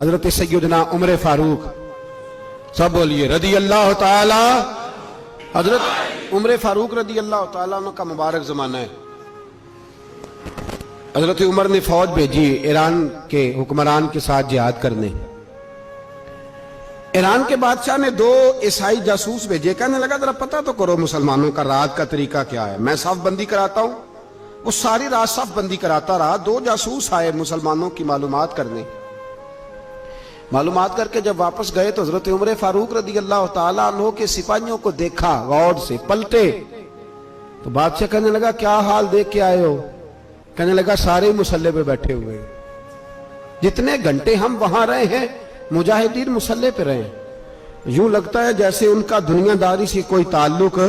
حضرت سیدنا عمر فاروق، سب بولیے رضی اللہ تعالی۔ حضرت عمر فاروق رضی اللہ تعالیٰ عنہ کا مبارک زمانہ ہے۔ حضرت عمر نے فوج بھیجی ایران کے حکمران کے ساتھ جہاد کرنے۔ ایران کے بادشاہ نے 2 عیسائی جاسوس بھیجے، کہنے لگا ذرا پتہ تو کرو مسلمانوں کا رات کا طریقہ کیا ہے، میں صف بندی کراتا ہوں۔ وہ ساری رات صف بندی کراتا رہا، 2 جاسوس آئے مسلمانوں کی معلومات کرنے۔ معلومات کر کے جب واپس گئے تو حضرت عمر فاروق رضی اللہ تعالیٰ عنہ کے سپاہیوں کو دیکھا، غور سے پلٹے تو بادشاہ کہنے لگا کیا حال دیکھ کے آئے ہو؟ کہنے لگا سارے مسلح پہ بیٹھے ہوئے ہیں، جتنے گھنٹے ہم وہاں رہے ہیں مجاہدین مسلح پہ رہے ہیں، یوں لگتا ہے جیسے ان کا دنیا داری سے کوئی تعلق۔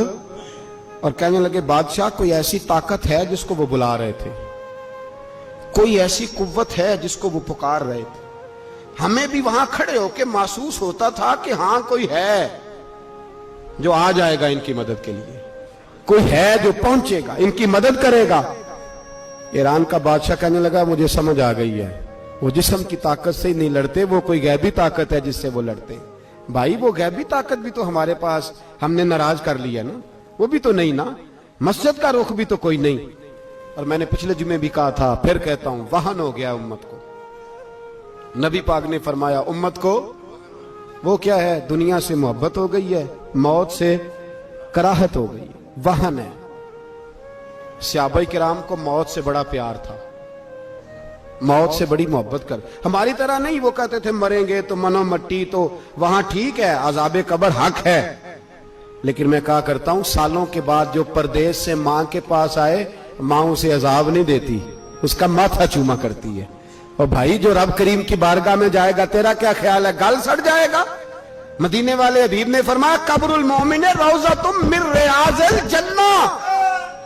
اور کہنے لگے بادشاہ کوئی ایسی طاقت ہے جس کو وہ بلا رہے تھے، کوئی ایسی قوت ہے جس کو وہ پکار رہے تھے، ہمیں بھی وہاں کھڑے ہو کے محسوس ہوتا تھا کہ ہاں کوئی ہے جو آ جائے گا ان کی مدد کے لیے، کوئی ہے جو پہنچے گا ان کی مدد کرے گا۔ ایران کا بادشاہ کہنے لگا مجھے سمجھ آ گئی ہے، وہ جسم کی طاقت سے ہی نہیں لڑتے، وہ کوئی غیبی طاقت ہے جس سے وہ لڑتے۔ بھائی وہ غیبی طاقت بھی تو ہمارے پاس ہم نے ناراض کر لیا نا، وہ بھی تو نہیں نا، مسجد کا رخ بھی تو کوئی نہیں۔ اور میں نے پچھلے جمعے بھی کہا تھا، پھر کہتا ہوں، وہن ہو گیا امت کو۔ نبی پاک نے فرمایا امت کو وہ کیا ہے، دنیا سے محبت ہو گئی ہے، موت سے کراہت ہو گئی ہے، وہن ہے۔ صحابہ کرام کو موت سے بڑا پیار تھا، موت سے بڑی محبت کر، ہماری طرح نہیں، وہ کہتے تھے مریں گے تو منو مٹی، تو وہاں ٹھیک ہے عذاب قبر حق ہے، لیکن میں کہا کرتا ہوں سالوں کے بعد جو پردیس سے ماں کے پاس آئے، ماں اسے عذاب نہیں دیتی، اس کا ماتھا چوما کرتی ہے۔ اور بھائی جو رب کریم کی بارگاہ میں جائے گا تیرا کیا خیال ہے، گل سڑ جائے گا؟ مدینے والے حبیب نے فرمایا قبر المومن روضۃ من ریاض الجنہ،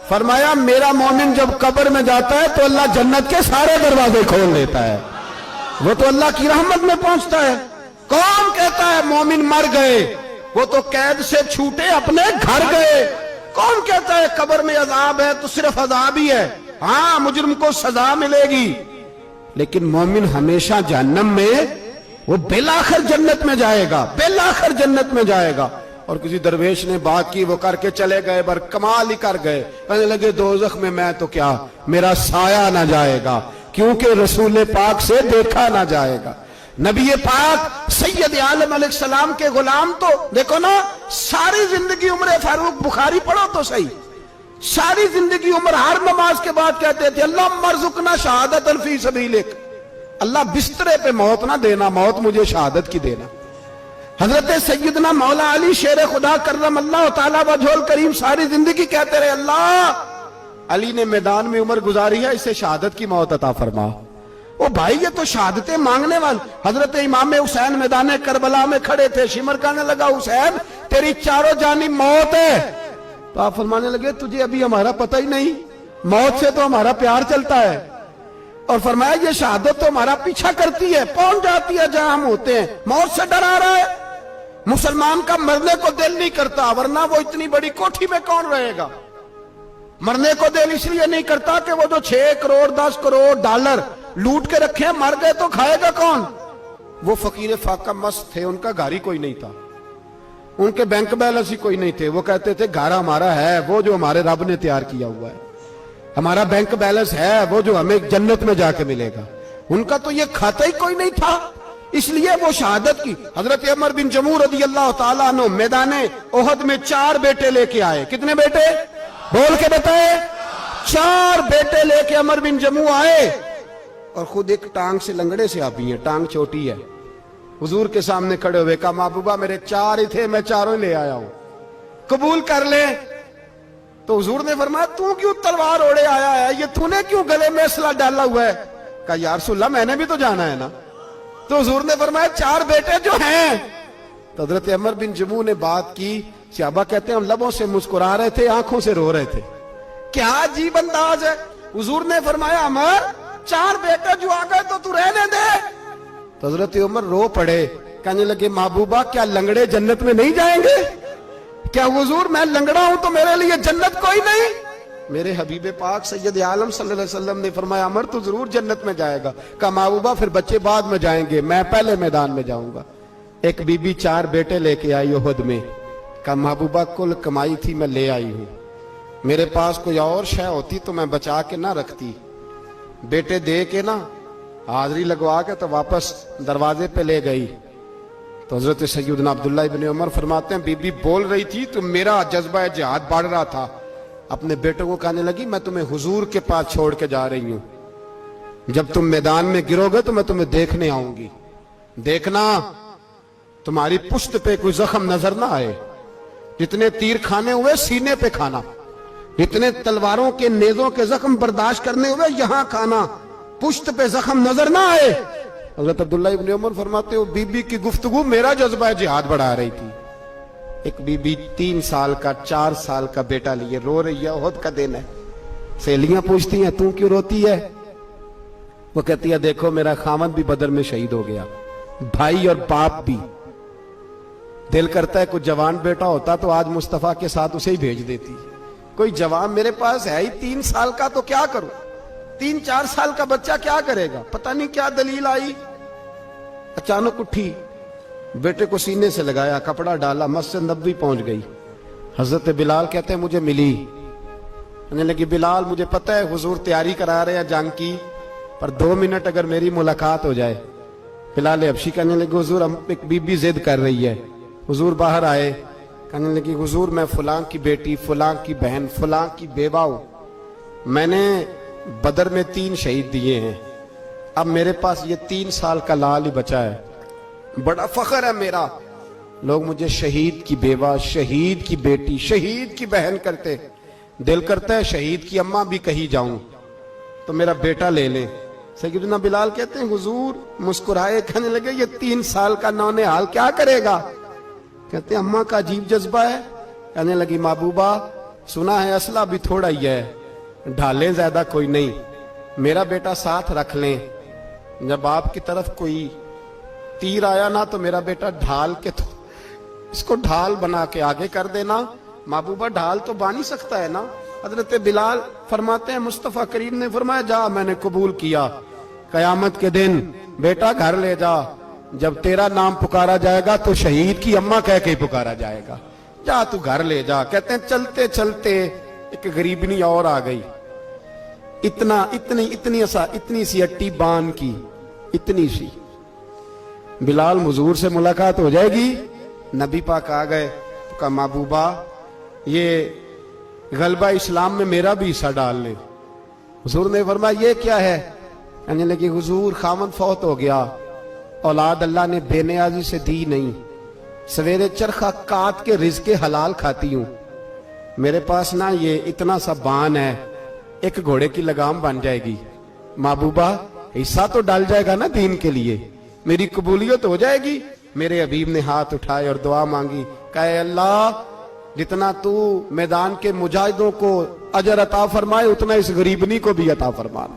فرمایا میرا مومن جب قبر میں جاتا ہے تو اللہ جنت کے سارے دروازے کھول دیتا ہے، وہ تو اللہ کی رحمت میں پہنچتا ہے۔ کون کہتا ہے مومن مر گئے، وہ تو قید سے چھوٹے اپنے گھر گئے۔ کون کہتا ہے قبر میں عذاب ہے تو صرف عذاب ہی ہے، ہاں مجرم کو سزا ملے گی، لیکن مومن ہمیشہ جہنم میں، وہ بالآخر جنت میں جائے گا، بالآخر جنت میں جائے گا۔ اور کسی درویش نے بات کی، وہ کر کے چلے گئے، بر کمال ہی کر گئے، کہنے لگے دوزخ میں میں تو کیا، میرا سایہ نہ جائے گا، کیونکہ رسول پاک سے دیکھا نہ جائے گا۔ نبی پاک سید عالم علیہ السلام کے غلام تو دیکھو نا، ساری زندگی عمر فاروق، بخاری پڑھو تو صحیح، ساری زندگی عمر ہر نماز کے بعد کہتے تھے اللہم ارزقنا شہادت فی سبیلک، اللہ بسترے پہ موت نہ دینا، موت مجھے شہادت کی دینا۔ حضرت سیدنا مولا علی شیر خدا کرم اللہ تعالیٰ وجہ الکریم ساری زندگی کہتے رہے اللہ علی نے میدان میں عمر گزاری ہے، اسے شہادت کی موت عطا فرما۔ او بھائی یہ تو شہادتیں مانگنے والے۔ حضرت امام حسین میدان کربلا میں کھڑے تھے، شمر کہنے لگا حسین تیری چاروں جانب موت ہے، تو آپ فرمانے لگے تجھے ابھی ہمارا پتہ ہی نہیں، موت سے تو ہمارا پیار چلتا ہے۔ اور فرمایا یہ شہادت تو ہمارا پیچھا کرتی ہے، پہنچ جاتی ہے جہاں ہم ہوتے ہیں، موت سے ڈرا رہا ہے۔ مسلمان کا مرنے کو دل نہیں کرتا، ورنہ وہ اتنی بڑی کوٹھی میں کون رہے گا؟ مرنے کو دل اس لیے نہیں کرتا کہ وہ جو 6 کروڑ 10 کروڑ ڈالر لوٹ کے رکھے، مر گئے تو کھائے گا کون؟ وہ فقیر فاقہ مست تھے، ان کا گھر ہی کوئی نہیں تھا، ان کے بینک بیلنس ہی کوئی نہیں تھے، وہ کہتے تھے گھر ہمارا ہے وہ جو ہمارے رب نے تیار کیا ہوا ہے، ہمارا بینک بیلنس ہے وہ جو ہمیں جنت میں جا کے ملے گا، ان کا تو یہ کھاتا ہی کوئی نہیں تھا، اس لیے وہ شہادت کی۔ حضرت عمر بن جموع رضی اللہ تعالیٰ عنہ میدان احد میں 4 بیٹے لے کے آئے، کتنے بیٹے بول کے بتائے؟ 4 بیٹے لے کے عمر بن جموع آئے، اور خود ایک ٹانگ سے لنگڑے سے آپی ہیں، ٹانگ چھوٹی ہے، حضور کے سامنے کھڑے ہوئے کہا محبوبہ میرے 4 ہی تھے، میں 4 لے آیا ہوں، قبول کر لے۔ تو حضور نے فرمایا تو کیوں تلوار اوڑے آیا ہے، یہ تو نے کیوں گلے میں اسلحہ ڈالا ہوا ہے؟ کہا یا رسول اللہ میں نے بھی تو جانا ہے نا۔ تو حضور نے فرمایا 4 بیٹے جو ہیں۔ تو حضرت عمر بن جموع نے بات کی، صحابہ کہتے ہیں ہم لبوں سے مسکرا رہے تھے، آنکھوں سے رو رہے تھے، کیا عجیب انداز ہے۔ حضور نے فرمایا عمر 4 بیٹے جو آ گئے تو رہنے دے۔ تو حضرت عمر رو پڑے، کہنے لگے محبوبہ کیا لنگڑے جنت میں نہیں جائیں گے؟ کیا حضور میں لنگڑا ہوں تو میرے لیے جنت کوئی نہیں؟ میرے حبیب پاک سید عالم صلی اللہ علیہ وسلم نے فرمایا عمر تو ضرور جنت میں جائے گا. کہا محبوبہ پھر بچے بعد میں جائیں گے, میں پہلے میدان میں جاؤں گا. ایک بی بی 4 بیٹے لے کے آئی احد میں. کہا محبوبہ کل کمائی تھی میں لے آئی ہوں, میرے پاس کوئی اور شے ہوتی تو میں بچا کے نہ رکھتی. بیٹے دے کے نا حاضری لگوا کے تو واپس دروازے پہ لے گئی. تو حضرت سیدنا عبداللہ ابن عمر فرماتے ہیں بی بی بول رہی تھی تو میرا جذبہ جہاد بڑھ رہا تھا. اپنے بیٹوں کو کہنے لگی میں تمہیں حضور کے پاس چھوڑ کے جا رہی ہوں, جب تم میدان میں گرو گے تو میں تمہیں دیکھنے آؤں گی. دیکھنا تمہاری پشت پہ کوئی زخم نظر نہ آئے, جتنے تیر کھانے ہوئے سینے پہ کھانا, جتنے تلواروں کے نیزوں کے زخم برداشت کرنے ہوئے یہاں کھانا, پشت پہ زخم نظر نہ آئے. حضرت عبداللہ ابن عمر فرماتے ہو بی بی کی گفتگو میرا جذبہ جہاد بڑھا رہی تھی. ایک بی بی 3 سال کا 4 سال کا بیٹا لیے رو رہی ہے, احد کا دن ہے. سہیلیاں پوچھتی ہیں تو کیوں روتی ہے؟ وہ کہتی ہے دیکھو میرا خامد بھی بدر میں شہید ہو گیا, بھائی اور باپ بھی. دل کرتا ہے کوئی جوان بیٹا ہوتا تو آج مصطفیٰ کے ساتھ اسے ہی بھیج دیتی. کوئی جوان میرے پاس ہے ہی 3 سال کا تو کیا کروں, 3-4 سال کا بچہ کیا کرے گا؟ پتہ نہیں کیا دلیل آئی, اچانک اٹھی, بیٹے کو سینے سے لگایا, کپڑا ڈالا, مسجد نبوی پہنچ گئی. حضرت بلال کہتے ہیں مجھے ملی, کہنے لگی بلال مجھے پتہ ہے حضور تیاری کرا رہے ہیں جنگ کی, پر 2 منٹ اگر میری ملاقات ہو جائے. بلال حبشی کہنے لگے حضور ہم ایک بی بی ضد کر رہی ہے. حضور باہر آئے, کہنے لگی حضور میں فلاں کی بیٹی, فلاں کی بہن, فلاں کی بیوہ ہوں, میں نے بدر میں 3 شہید دیے ہیں, اب میرے پاس یہ 3 سال کا لال ہی بچا ہے, بڑا فخر ہے میرا. لوگ مجھے شہید کی بیوہ, شہید کی بیٹی, شہید کی بہن کرتے. دل کرتا ہے شہید کی اماں بھی کہیں جاؤں تو میرا بیٹا لے لیں. سیدنا بلال کہتے ہیں حضور مسکرائے, کہنے لگے یہ 3 سال کا نونہال کیا کرے گا؟ کہتے ہیں اماں کا عجیب جذبہ ہے. کہنے لگی محبوبہ سنا ہے اسلحہ بھی تھوڑا ہی ہے, ڈھالیں زیادہ کوئی نہیں, میرا بیٹا ساتھ رکھ لیں, جب آپ کی طرف کوئی تیر آیا نا تو میرا بیٹا ڈھال کے تو اس کو ڈھال بنا کے آگے کر دینا. محبوبہ ڈھال تو بانی سکتا ہے نا. حضرت بلال فرماتے ہیں مصطفیٰ کریم نے فرمایا جا میں نے قبول کیا, قیامت کے دن بیٹا گھر لے جا, جب تیرا نام پکارا جائے گا تو شہید کی اماں کہہ کے پکارا جائے گا, جا تو گھر لے جا. کہتے ہیں چلتے چلتے ایک غریبنی اور آ گئی, اتنی سی اٹی بان کی, اتنی سی. بلال حضور سے ملاقات ہو جائے گی. نبی پاک آ گئے تو کہا محبوبہ یہ غلبہ اسلام میں میرا بھی حصہ ڈال لیں. حضور نے فرمایا یہ کیا ہے؟ کہنے لگی حضور خامد فوت ہو گیا, اولاد اللہ نے بے نیازی سے دی نہیں, سویرے چرخہ کاٹ کے رزق حلال کھاتی ہوں, میرے پاس نا یہ اتنا سا بان ہے, ایک گھوڑے کی لگام بن جائے گی. محبوبہ حصہ تو ڈال جائے گا نا دین کے لیے, میری قبولیت ہو جائے گی. میرے حبیب نے ہاتھ اٹھائے اور دعا مانگی, کہے اللہ جتنا تو میدان کے مجاہدوں کو اجر عطا فرمائے اتنا اس غریبنی کو بھی عطا فرمانا,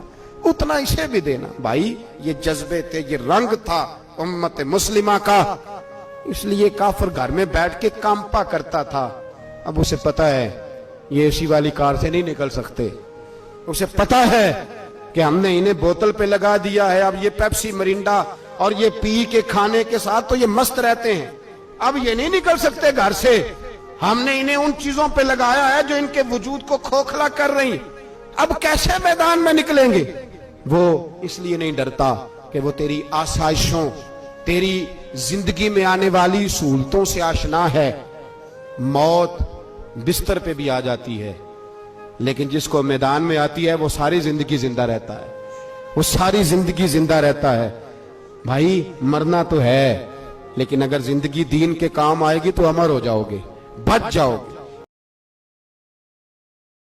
اتنا اسے بھی دینا. بھائی یہ جذبے تھے, یہ رنگ تھا امت مسلمہ کا, اس لیے کافر گھر میں بیٹھ کے کامپا کرتا تھا. اب اسے پتا ہے یہ اے سی والی کار سے نہیں نکل سکتے, اسے پتا ہے کہ ہم نے انہیں بوتل پہ لگا دیا ہے, اب یہ پیپسی مرینڈا اور یہ پی کے کھانے کے ساتھ تو یہ مست رہتے ہیں, اب یہ نہیں نکل سکتے گھر سے, ہم نے انہیں ان چیزوں پہ لگایا ہے جو ان کے وجود کو کھوکھلا کر رہی, اب کیسے میدان میں نکلیں گے؟ وہ اس لیے نہیں ڈرتا کہ وہ تیری آسائشوں, تیری زندگی میں آنے والی سہولتوں سے آشنا ہے. موت بستر پہ بھی آ جاتی ہے, لیکن جس کو میدان میں آتی ہے وہ ساری زندگی زندہ رہتا ہے, وہ ساری زندگی زندہ رہتا ہے. بھائی مرنا تو ہے, لیکن اگر زندگی دین کے کام آئے گی تو امر ہو جاؤ گے, بچ جاؤ گے.